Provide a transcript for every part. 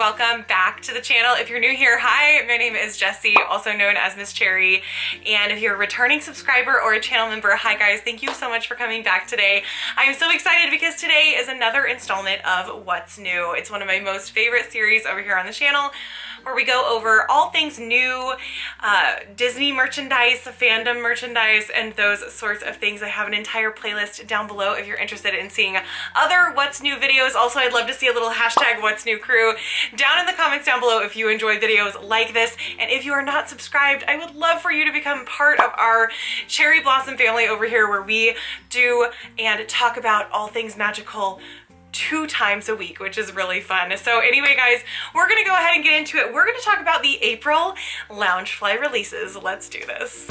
welcome back to the channel. If you're new here, hi, my name is Jessi, also known as Miss Cherry. And if you're a returning subscriber or a channel member, hi guys, thank you so much for coming back today. I'm so excited because today is another installment of What's New. It's one of my most favorite series over here on the channel, where we go over all things new, Disney merchandise, fandom merchandise, and those sorts of things. I have an entire playlist down below if you're interested in seeing other What's New videos. Also, I'd love to see a little hashtag What's New crew down in the comments down below if you enjoy videos like this. And if you are not subscribed, I would love for you to become part of our Cherry Blossom family over here, where we do and talk about all things magical 2 times a week, which is really fun. So anyway, guys, we're gonna go ahead and get into it. We're gonna talk about the April LoungeFly releases. Let's do this.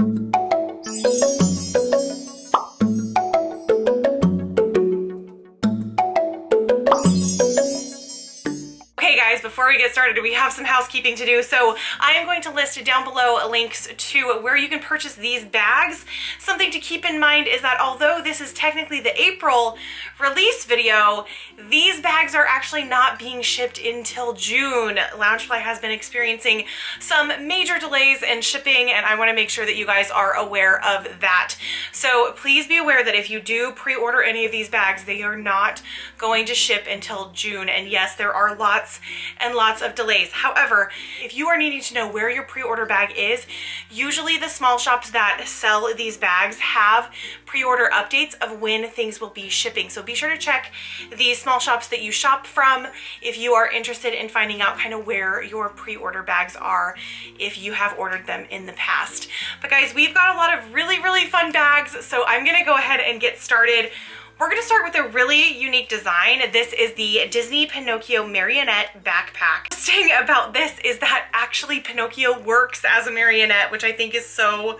Before we get started, we have some housekeeping to do. So I am going to list down below links to where you can purchase these bags. Something to keep in mind is that although this is technically the April release video, these bags are actually not being shipped until June. LoungeFly has been experiencing some major delays in shipping, and I want to make sure that you guys are aware of that. So please be aware that if you do pre-order any of these bags, they are not going to ship until June. And yes, there are lots and lots of delays. However, if you are needing to know where your pre-order bag is, usually the small shops that sell these bags have pre-order updates of when things will be shipping. So be sure to check the small shops that you shop from if you are interested in finding out kind of where your pre-order bags are if you have ordered them in the past. But guys, we've got a lot of really fun bags, so I'm gonna go ahead and get started. We're gonna start with a really unique design. This is the Disney Pinocchio marionette backpack. The thing about this is that actually Pinocchio works as a marionette, which I think is so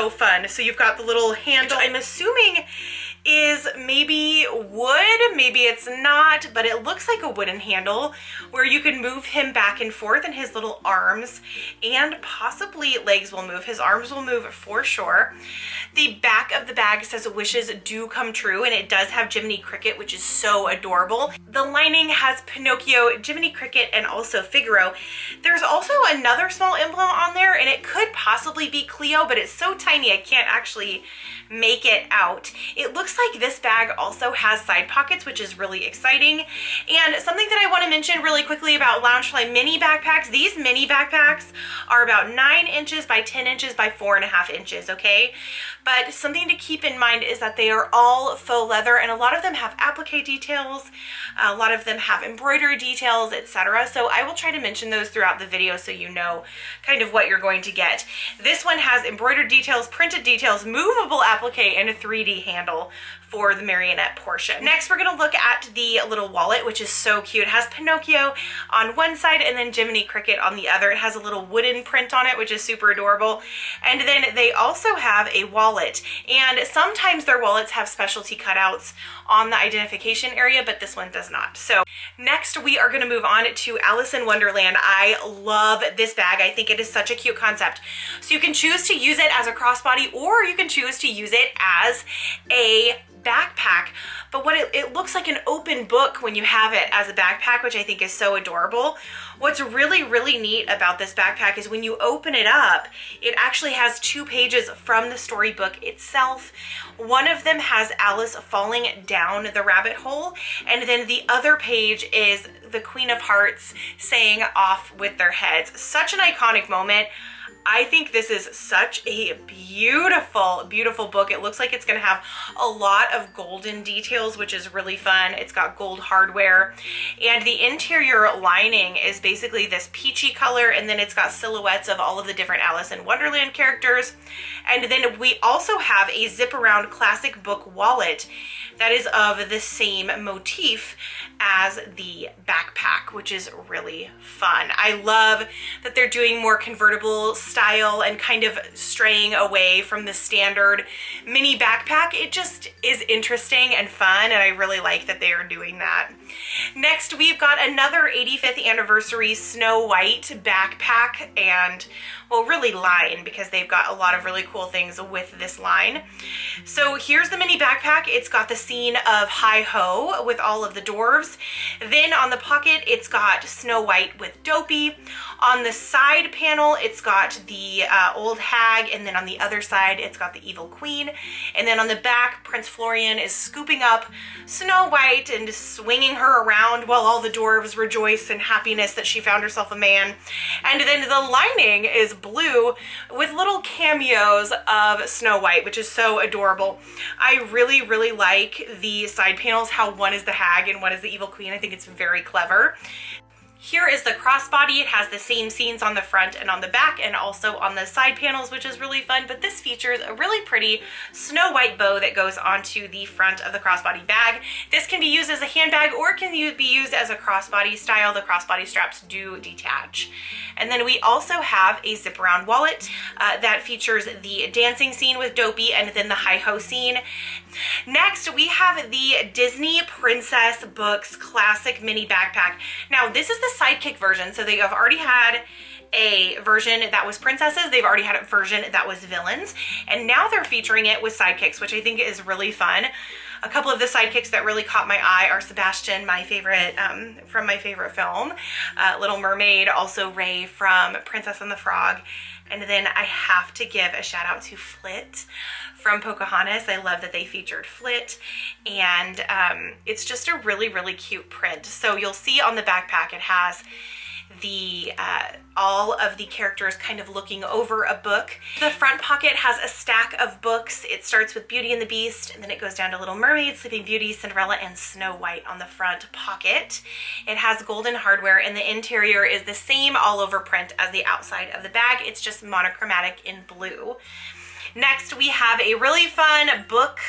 fun. So you've got the little handle, I'm assuming is maybe wood, maybe it's not, but it looks like a wooden handle where you can move him back and forth, and his little arms and possibly legs will move. His arms will move for sure. The back of the bag says wishes do come true, and it does have Jiminy Cricket, which is so adorable. The lining has Pinocchio, Jiminy Cricket, and also Figaro. There's also another small emblem on there, and it could possibly be Cleo, but it's so tiny I can't actually make it out. It looks like this bag also has side pockets, which is really exciting. And something that I want to mention really quickly about LoungeFly mini backpacks, these mini backpacks are about 9 inches by 10 inches by 4.5 inches, okay? But something to keep in mind is that they are all faux leather, and a lot of them have applique details, a lot of them have embroidery details, etc. So I will try to mention those throughout the video so you know kind of what you're going to get. This one has embroidered details, printed details, movable applique, and a 3D handle for the marionette portion. Next, we're gonna look at the little wallet, which is so cute. It has Pinocchio on one side and then Jiminy Cricket on the other. It has a little wooden print on it, which is super adorable. And then they also have a wallet, and sometimes their wallets have specialty cutouts on the identification area, but this one does not. So next, we are gonna move on to Alice in Wonderland. I love this bag. I think it is such a cute concept. So you can choose to use it as a crossbody, or you can choose to use it as a backpack, but what it looks like an open book when you have it as a backpack, which I think is so adorable. What's really neat about this backpack is when you open it up, it actually has 2 pages from the storybook itself. One of them has Alice falling down the rabbit hole, and then the other page is the Queen of Hearts saying off with their heads. Such an iconic moment. I think this is such a beautiful book. It looks like it's gonna have a lot of golden details, which is really fun. It's got gold hardware, and the interior lining is basically this peachy color, and then it's got silhouettes of all of the different Alice in Wonderland characters. And then we also have a zip around classic book wallet that is of the same motif as the backpack, which is really fun. I love that they're doing more convertible style and kind of straying away from the standard mini backpack. It just is interesting and fun, and I really like that they are doing that. Next, we've got another 85th anniversary Snow White backpack, and well, really line, because they've got a lot of really cool things with this line. So here's the mini backpack. It's got the scene of Hi Ho with all of the dwarves. Then on the pocket, it's got Snow White with Dopey. On the side panel, it's got the old hag, and then on the other side, it's got the evil queen. And then on the back, Prince Florian is scooping up Snow White and swinging her around while all the dwarves rejoice in happiness that she found herself a man. And then the lining is blue with little cameos of Snow White, which is so adorable. I really, really like the side panels, how one is the hag and one is the evil queen. I think it's very clever. Here is the crossbody. It has the same scenes on the front and on the back and also on the side panels, which is really fun, but this features a really pretty Snow White bow that goes onto the front of the crossbody bag. This can be used as a handbag or can be used as a crossbody style. The crossbody straps do detach. And then we also have a zip around wallet that features the dancing scene with Dopey and then the hi-ho scene. Next, we have the Disney Princess Books Classic Mini Backpack. Now, this is the sidekick version, so they have already had a version that was princesses, they've already had a version that was villains, and now they're featuring it with sidekicks, which I think is really fun. A couple of the sidekicks that really caught my eye are Sebastian, my favorite, from my favorite film, Little Mermaid, also Ray from Princess and the Frog, and then I have to give a shout out to Flit from Pocahontas. I love that they featured Flit, and it's just a really, really cute print. So you'll see on the backpack it has the all of the characters kind of looking over a book. The front pocket has a stack of books. It starts with Beauty and the Beast, and then it goes down to Little Mermaid, Sleeping Beauty, Cinderella, and Snow White on the front pocket. It has golden hardware, and the interior is the same all over print as the outside of the bag. It's just monochromatic in blue. Next, we have a really fun book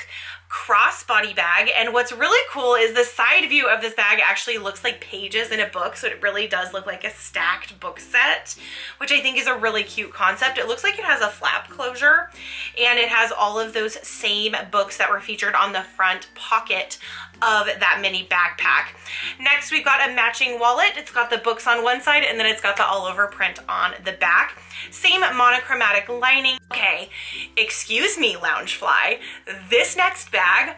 crossbody bag, and what's really cool is the side view of this bag actually looks like pages in a book, so it really does look like a stacked book set, which I think is a really cute concept. It looks like it has a flap closure, and it has all of those same books that were featured on the front pocket of that mini backpack. Next, we've got a matching wallet. It's got the books on one side, and then it's got the all over print on the back. Same monochromatic lining. Okay, excuse me, LoungeFly. This next bag,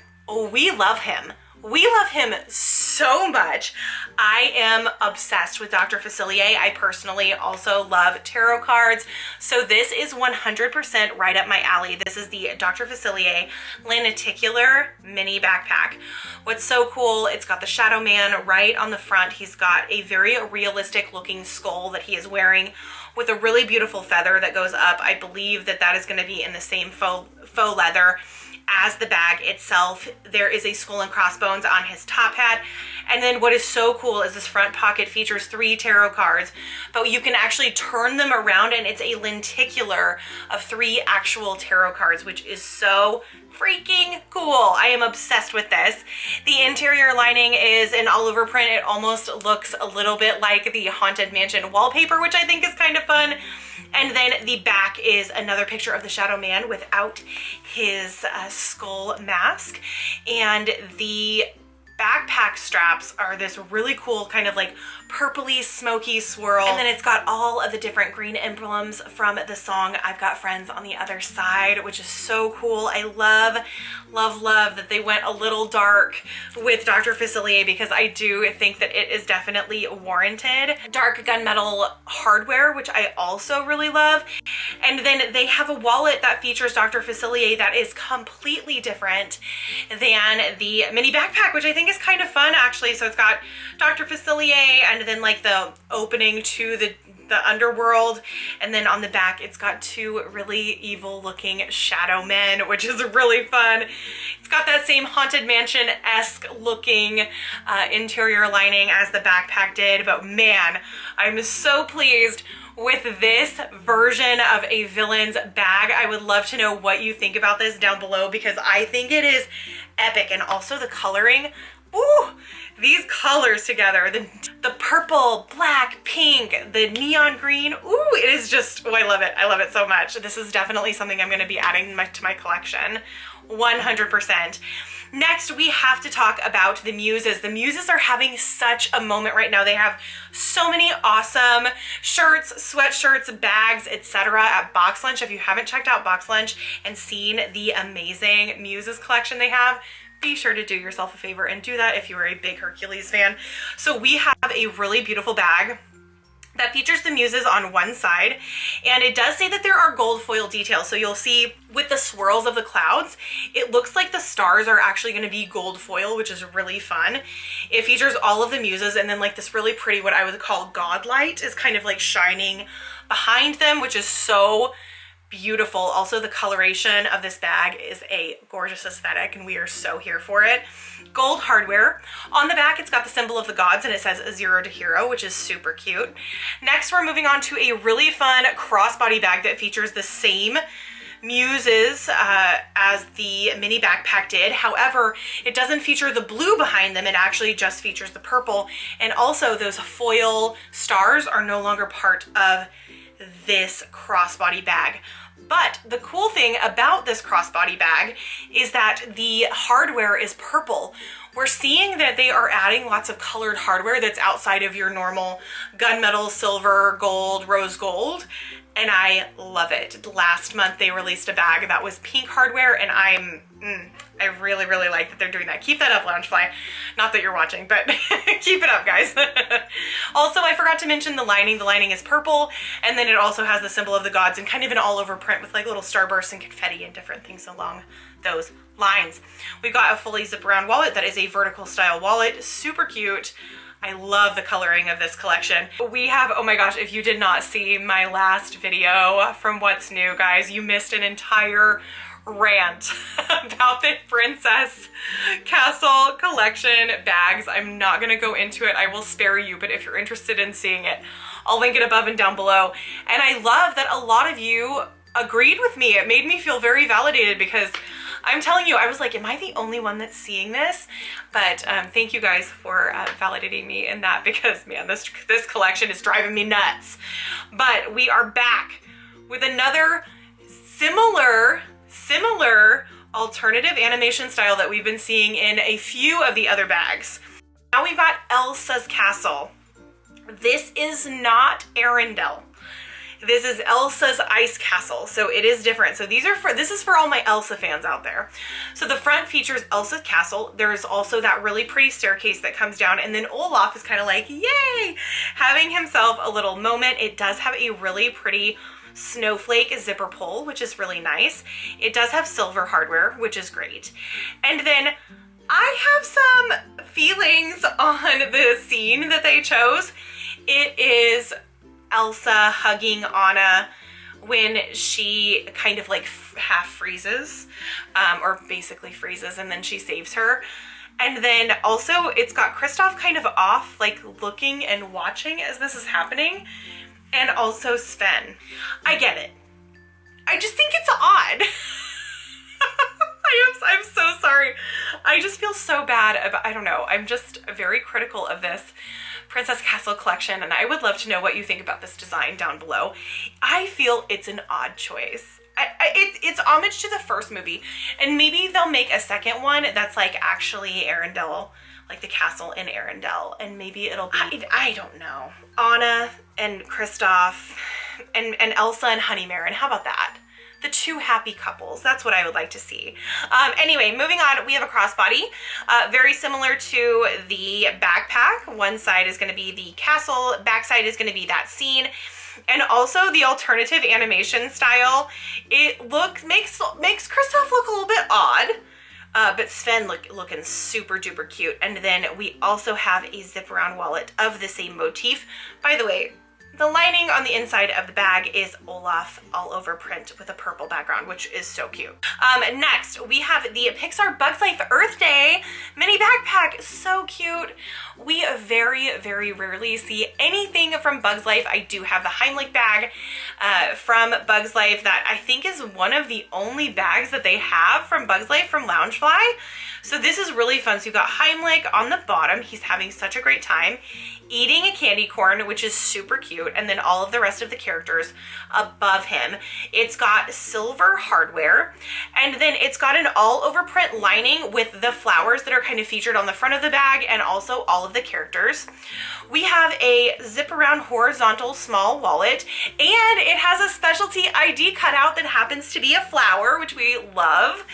we love him. We love him so much. I am obsessed with Dr. Facilier. I personally also love tarot cards. So this is 100% right up my alley. This is the Dr. Facilier Lenticular Mini Backpack. What's so cool, it's got the Shadow Man right on the front. He's got a very realistic looking skull that he is wearing with a really beautiful feather that goes up. I believe that that is going to be in the same faux leather as the bag itself. There is a skull and crossbones on his top hat. And then what is so cool is this front pocket features 3 tarot cards, but you can actually turn them around and it's a lenticular of 3 actual tarot cards, which is so freaking cool. I am obsessed with this. The interior lining is an all over print. It almost looks a little bit like the Haunted Mansion wallpaper, which I think is kind of fun. And then the back is another picture of the Shadow Man without his skull mask. And the backpack straps are this really cool kind of like purpley smoky swirl, and then it's got all of the different green emblems from the song I've Got Friends on the Other Side, which is so cool. I love that they went a little dark with Dr. Facilier, because I do think that it is definitely warranted. Dark gunmetal hardware, which I also really love. And then they have a wallet that features Dr. Facilier that is completely different than the mini backpack, which I think is kind of fun actually. So it's got Dr. Facilier and then like the opening to the underworld, and then on the back it's got 2 really evil looking shadow men, which is really fun. It's got that same Haunted Mansion-esque looking interior lining as the backpack did, but man, I'm so pleased with this version of a villain's bag. I would love to know what you think about this down below, because I think it is epic. And also the coloring, ooh, these colors together, the purple, black, pink, the neon green, ooh, it is just, oh, I love it. I love it so much. This is definitely something I'm gonna be adding to my collection. 100%. Next, we have to talk about the Muses. The Muses are having such a moment right now. They have so many awesome shirts, sweatshirts, bags, etc. at Box Lunch. If you haven't checked out Box Lunch and seen the amazing Muses collection they have, be sure to do yourself a favor and do that if you are a big Hercules fan. So we have a really beautiful bag that features the Muses on one side, and it does say that there are gold foil details. So you'll see with the swirls of the clouds, it looks like the stars are actually going to be gold foil, which is really fun. It features all of the Muses, and then like this really pretty, what I would call god light, is kind of like shining behind them, which is so beautiful. Also, the coloration of this bag is a gorgeous aesthetic, and we are so here for it. Gold hardware. On the back, it's got the symbol of the gods, and it says 0 to hero, which is super cute. Next, we're moving on to a really fun crossbody bag that features the same Muses as the mini backpack did. However, it doesn't feature the blue behind them. It actually just features the purple. And also, those foil stars are no longer part of this crossbody bag. But the cool thing about this crossbody bag is that the hardware is purple. We're seeing that they are adding lots of colored hardware that's outside of your normal gunmetal, silver, gold, rose gold, and I love it. Last month they released a bag that was pink hardware, and I really, really like that they're doing that. Keep that up, LoungeFly. Not that you're watching, but keep it up, guys. Also, I forgot to mention the lining. The lining is purple, and then it also has the symbol of the gods and kind of an all-over print with like little starbursts and confetti and different things along those lines. We've got a fully zip-around wallet that is a vertical style wallet. Super cute. I love the coloring of this collection. We have, oh my gosh, if you did not see my last video from What's New, guys, you missed an entire rant about the Princess Castle collection bags. I'm not gonna go into it. I will spare you, but if you're interested in seeing it, I'll link it above and down below. And I love that a lot of you agreed with me. It made me feel very validated, because I'm telling you, I was like, am I the only one that's seeing this? But thank you guys for validating me in that, because man, this collection is driving me nuts. But we are back with another similar alternative animation style that we've been seeing in a few of the other bags. Now we've got Elsa's Castle. This is not Arendelle. This is Elsa's Ice Castle, so it is different. So this is for all my Elsa fans out there. So the front features Elsa's castle. There's also that really pretty staircase that comes down, and then Olaf is kind of like, yay, having himself a little moment. It does have a really pretty snowflake zipper pull, which is really nice. It does have silver hardware, which is great. And then I have some feelings on the scene that they chose. It is Elsa hugging Anna when she kind of like half freezes, or basically freezes, and then she saves her. And then also it's got Kristoff kind of off, like looking and watching as this is happening. And also Sven. I get it. I just think it's odd. I'm so sorry. I just feel so bad about, I don't know. I'm just very critical of this Princess Castle collection, and I would love to know what you think about this design down below. I feel it's an odd choice. It's homage to the first movie, and maybe they'll make a second one that's like actually Arendelle, like the castle in Arendelle, and maybe it'll be, I don't know, Anna and Kristoff and Elsa and Honeymare, and how about that? The two happy couples. That's what I would like to see. Anyway, moving on, we have a crossbody, very similar to the backpack. One side is going to be the castle, back side is going to be that scene. And also the alternative animation style, it makes Kristoff look a little bit odd, but Sven looking super duper cute. And then we also have a zip around wallet of the same motif. By the way, the lining on the inside of the bag is Olaf all over print with a purple background, which is so cute. Next, we have the Pixar Bugs Life Earth Day mini backpack. So cute. We very, very rarely see anything from Bugs Life. I do have the Heimlich bag from Bugs Life that I think is one of the only bags that they have from Bugs Life from LoungeFly. So this is really fun. So you've got Heimlich on the bottom. He's having such a great time. eating a candy corn, which is super cute, and then all of the rest of the characters above him. It's got silver hardware, and then it's got an all-over print lining with the flowers that are kind of featured on the front of the bag, and also all of the characters. We have a zip-around horizontal small wallet, and it has a specialty ID cutout that happens to be a flower, which we love.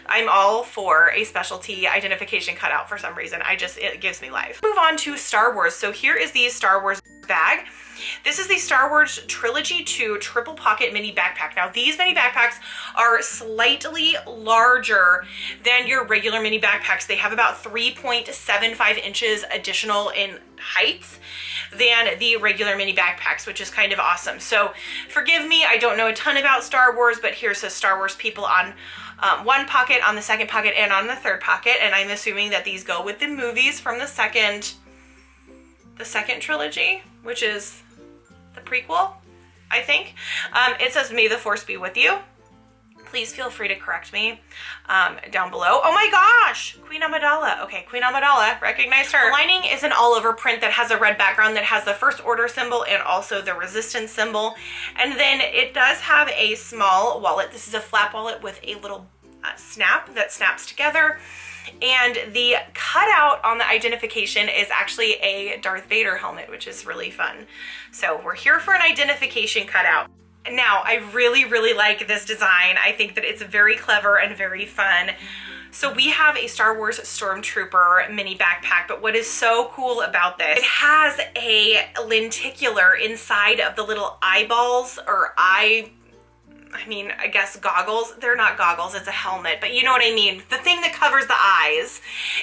I'm all for a specialty identification cutout for some reason. It gives me life. Move on to Star Wars. So here is the Star Wars bag. This is the Star Wars Trilogy 2 Triple Pocket Mini Backpack. Now, these mini backpacks are slightly larger than your regular mini backpacks. They have about 3.75 inches additional in height than the regular mini backpacks, which is kind of awesome. So forgive me, I don't know a ton about Star Wars, but here's the Star Wars people on one pocket, on the second pocket, and on the third pocket. And I'm assuming that these go with the movies from the second trilogy, which is the prequel, I think. It says, "May the Force be with you." Please feel free to correct me down below. Oh my gosh, Queen Amidala. Okay, Queen Amidala, recognize her. The lining is an all-over print that has a red background that has the First Order symbol and also the Resistance symbol. And then it does have a small wallet. This is a flap wallet with a little snap that snaps together. And the cutout on the identification is actually a Darth Vader helmet, which is really fun. So we're here for an identification cutout. Now, I really, really like this design. I think that it's very clever and very fun. So we have a Star Wars Stormtrooper mini backpack, but what is so cool about this, it has a lenticular inside of the little eyeballs, or I guess goggles. They're not goggles, it's a helmet, but you know what I mean. The thing that covers the eyes.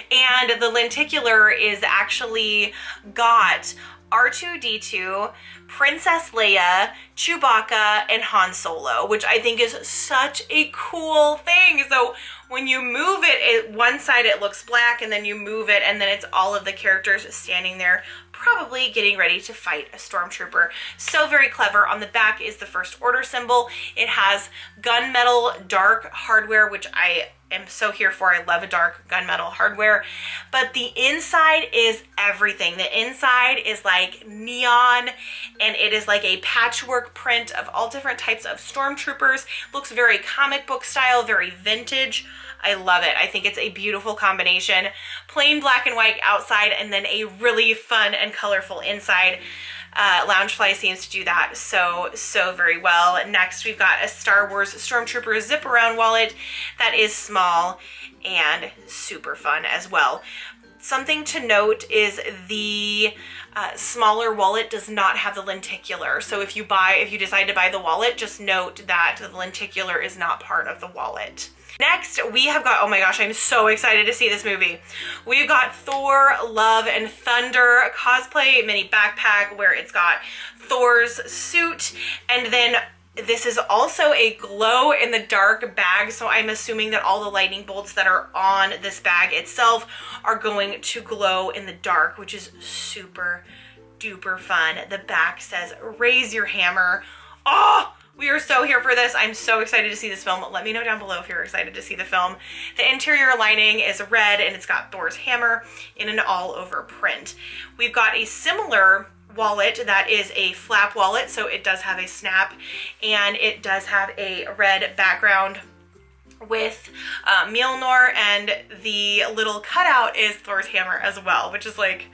And the lenticular is actually got R2-D2, Princess Leia, Chewbacca, and Han Solo, which I think is such a cool thing. So when you move it, one side it looks black, and then you move it, and then it's all of the characters standing there, probably getting ready to fight a stormtrooper. So very clever. On the back is the First Order symbol. It has gunmetal dark hardware, which I am so here for. I love a dark gunmetal hardware. But the inside is everything. The inside is like neon, and it is like a patchwork print of all different types of stormtroopers. Looks very comic book style, very vintage. I love it. I think it's a beautiful combination. Plain black and white outside, and then a really fun and colorful inside. LoungeFly seems to do that so very well. Next, we've got a Star Wars Stormtrooper zip around wallet that is small and super fun as well. Something to note is the smaller wallet does not have the lenticular. So if you decide to buy the wallet, just note that the lenticular is not part of the wallet. Next, we have got, oh my gosh, I'm so excited to see this movie. We've got Thor, Love and Thunder cosplay mini backpack where it's got Thor's suit, and then this is also a glow in the dark bag, so I'm assuming that all the lightning bolts that are on this bag itself are going to glow in the dark, which is super duper fun. The back says, "Raise your hammer." Oh! We are so here for this. I'm so excited to see this film. Let me know down below if you're excited to see the film. The interior lining is red, and it's got Thor's hammer in an all-over print. We've got a similar wallet that is a flap wallet, so it does have a snap, and it does have a red background with Mjolnir, and the little cutout is Thor's hammer as well, which is like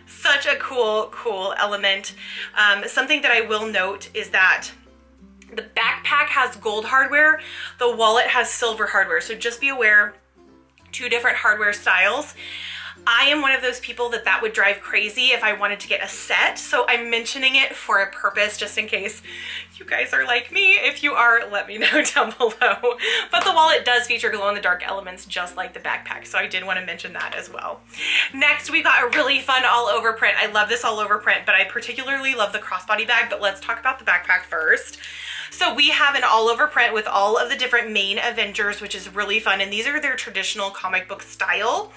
such a cool element. Something that I will note is that the backpack has gold hardware, the wallet has silver hardware, so just be aware, two different hardware styles. I am one of those people that would drive crazy if I wanted to get a set, so I'm mentioning it for a purpose just in case you guys are like me. If you are, let me know down below. But the wallet does feature glow-in-the-dark elements just like the backpack, so I did want to mention that as well. Next, we got a really fun all-over print. I love this all-over print, but I particularly love the crossbody bag, but let's talk about the backpack first. So we have an all-over print with all of the different main Avengers, which is really fun, and these are their traditional comic book style.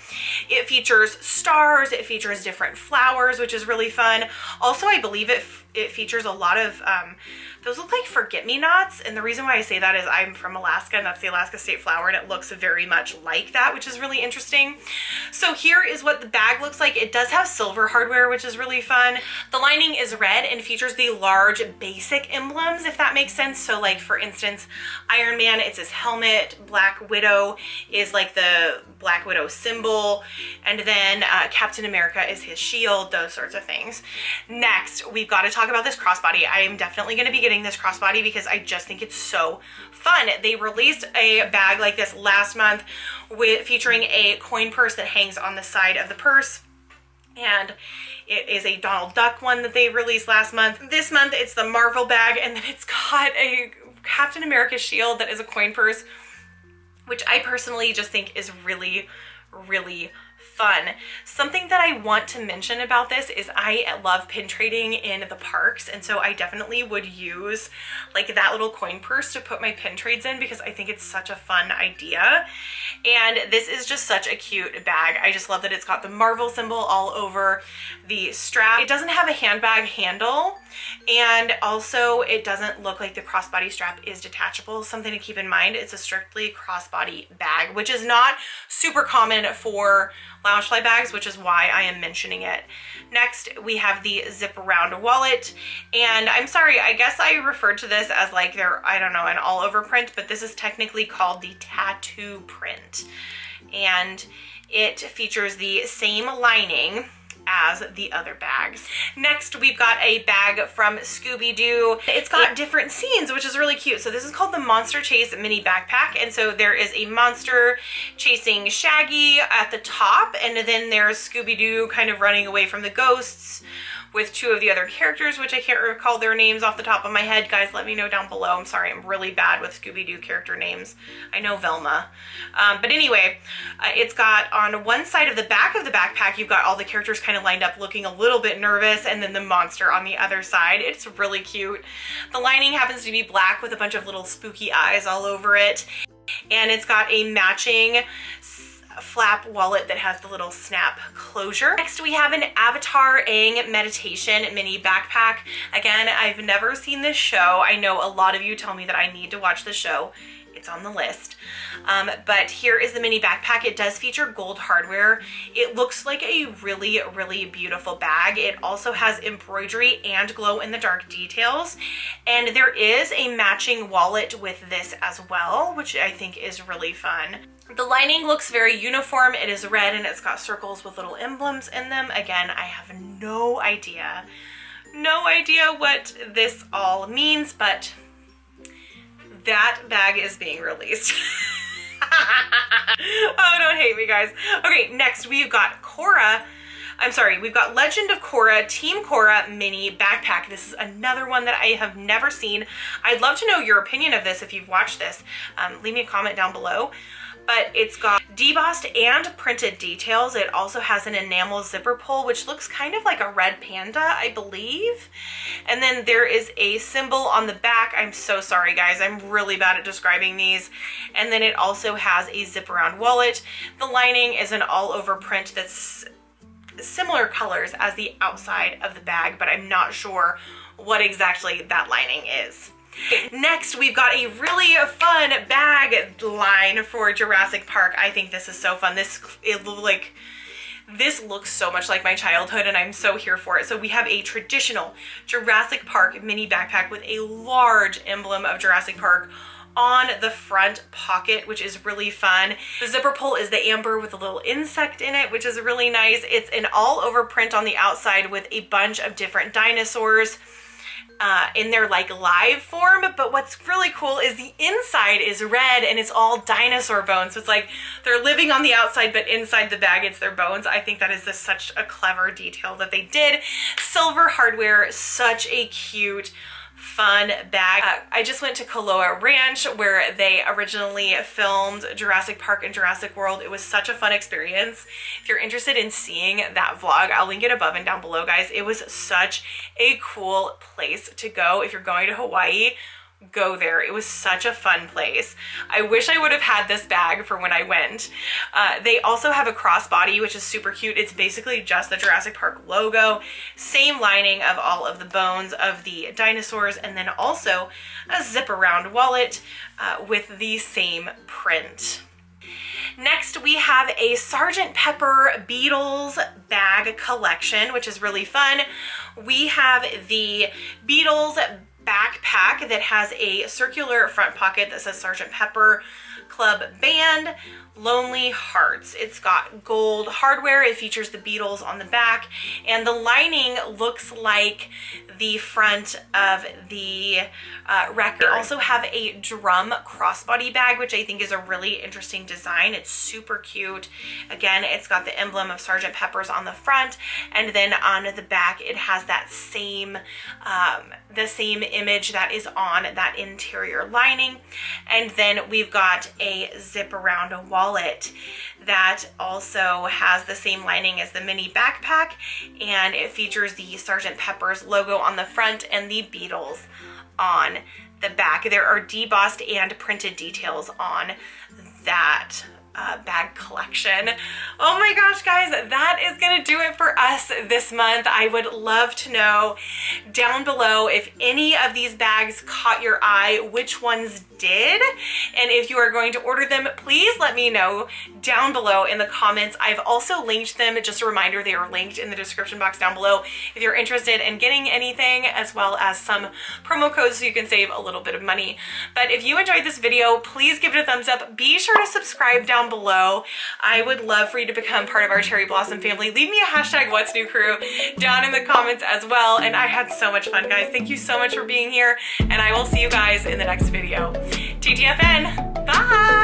It features stars, it features different flowers, which is really fun. Also, I believe it it features a lot of, those look like forget-me-nots. And the reason why I say that is I'm from Alaska, and that's the Alaska state flower, and it looks very much like that, which is really interesting. So here is what the bag looks like. It does have silver hardware, which is really fun. The lining is red and features the large basic emblems, if that makes sense. So like, for instance, Iron Man, it's his helmet. Black Widow is like the Black Widow symbol. And then Captain America is his shield, those sorts of things. Next, we've got to talk about this crossbody. I am definitely going to be getting this crossbody because I just think it's so fun. They released a bag like this last month featuring a coin purse that hangs on the side of the purse. And it is a Donald Duck one that they released last month. This month, it's the Marvel bag, and then it's got a Captain America shield that is a coin purse, which I personally just think is really, really fun. Something that I want to mention about this is I love pin trading in the parks, and so I definitely would use like that little coin purse to put my pin trades in because I think it's such a fun idea. And this is just such a cute bag. I just love that it's got the Marvel symbol all over the strap. It doesn't have a handbag handle, and also it doesn't look like the crossbody strap is detachable. Something to keep in mind, it's a strictly crossbody bag, which is not super common for LoungeFly bags, which is why I am mentioning it. Next, we have the zip around wallet, and I'm sorry, I guess I referred to this as like their, I don't know, an all over print, but this is technically called the tattoo print, and it features the same lining as the other bags. Next, we've got a bag from Scooby-Doo. It's got different scenes, which is really cute. So this is called the Monster Chase Mini Backpack. And so there is a monster chasing Shaggy at the top, and then there's Scooby-Doo kind of running away from the ghosts with two of the other characters, which I can't recall their names off the top of my head. Guys, let me know down below. I'm sorry, I'm really bad with Scooby-Doo character names. I know Velma. But anyway, it's got on one side of the back of the backpack, you've got all the characters kind of lined up looking a little bit nervous, and then the monster on the other side. It's really cute. The lining happens to be black with a bunch of little spooky eyes all over it. And it's got a matching flap wallet that has the little snap closure. Next, we have an Avatar Aang meditation mini backpack. Again, I've never seen this show. I know a lot of you tell me that I need to watch the show. It's on the list. But here is the mini backpack. It does feature gold hardware. It looks like a really, really beautiful bag. It also has embroidery and glow in the dark details. And there is a matching wallet with this as well, which I think is really fun. The lining looks very uniform. It is red and it's got circles with little emblems in them. Again, I have no idea what this all means, but that bag is being released. Oh, don't hate me, guys. Okay, next we've got we've got Legend of Korra Team Korra mini backpack. This is another one that I have never seen. I'd love to know your opinion of this if you've watched this. Leave me a comment down below. But it's got debossed and printed details. It also has an enamel zipper pull, which looks kind of like a red panda, I believe. And then there is a symbol on the back. I'm so sorry, guys. I'm really bad at describing these. And then it also has a zip around wallet. The lining is an all over print that's similar colors as the outside of the bag, but I'm not sure what exactly that lining is. Next, we've got a really fun bag line for Jurassic Park. I think this is so fun. This looks so much like my childhood, and I'm so here for it. So we have a traditional Jurassic Park mini backpack with a large emblem of Jurassic Park on the front pocket, which is really fun. The zipper pull is the amber with a little insect in it, which is really nice. It's an all over print on the outside with a bunch of different dinosaurs in their like live form, but what's really cool is the inside is red and it's all dinosaur bones. So it's like they're living on the outside, but inside the bag it's their bones. I think that is just such a clever detail that they did. Silver hardware, such a cute, fun bag. I just went to Kaloa Ranch where they originally filmed Jurassic Park and Jurassic World. It was such a fun experience. If you're interested in seeing that vlog, I'll link it above and down below, guys. It was such a cool place to go if you're going to Hawaii. go there. It was such a fun place. I wish I would have had this bag for when I went. They also have a crossbody, which is super cute. It's basically just the Jurassic Park logo, same lining of all of the bones of the dinosaurs, and then also a zip around wallet with the same print. Next, we have a Sgt. Pepper Beatles bag collection, which is really fun. We have the Beatles backpack that has a circular front pocket that says Sgt. Pepper Club Band, Lonely Hearts. It's got gold hardware. It features the Beatles on the back, and the lining looks like the front of the record. They also have a drum crossbody bag, which I think is a really interesting design. It's super cute. Again, it's got the emblem of Sgt. Pepper's on the front, and then on the back it has that same the same image that is on that interior lining. And then we've got a zip around wallet that also has the same lining as the mini backpack, and it features the Sgt. Pepper's logo on the front and the Beatles on the back. There are debossed and printed details on that bag collection. Oh my gosh, guys, that is gonna do it for us this month. I would love to know down below if any of these bags caught your eye, which ones did, and if you are going to order them, please let me know down below in the comments. I've also linked them. Just a reminder, they are linked in the description box down below if you're interested in getting anything, as well as some promo codes so you can save a little bit of money. But if you enjoyed this video, please give it a thumbs up. Be sure to subscribe down below. I would love for you to become part of our Cherry Blossom family. Leave me a hashtag What's New Crew down in the comments as well. And I had so much fun, guys. Thank you so much for being here, and I will see you guys in the next video. TTFN, bye!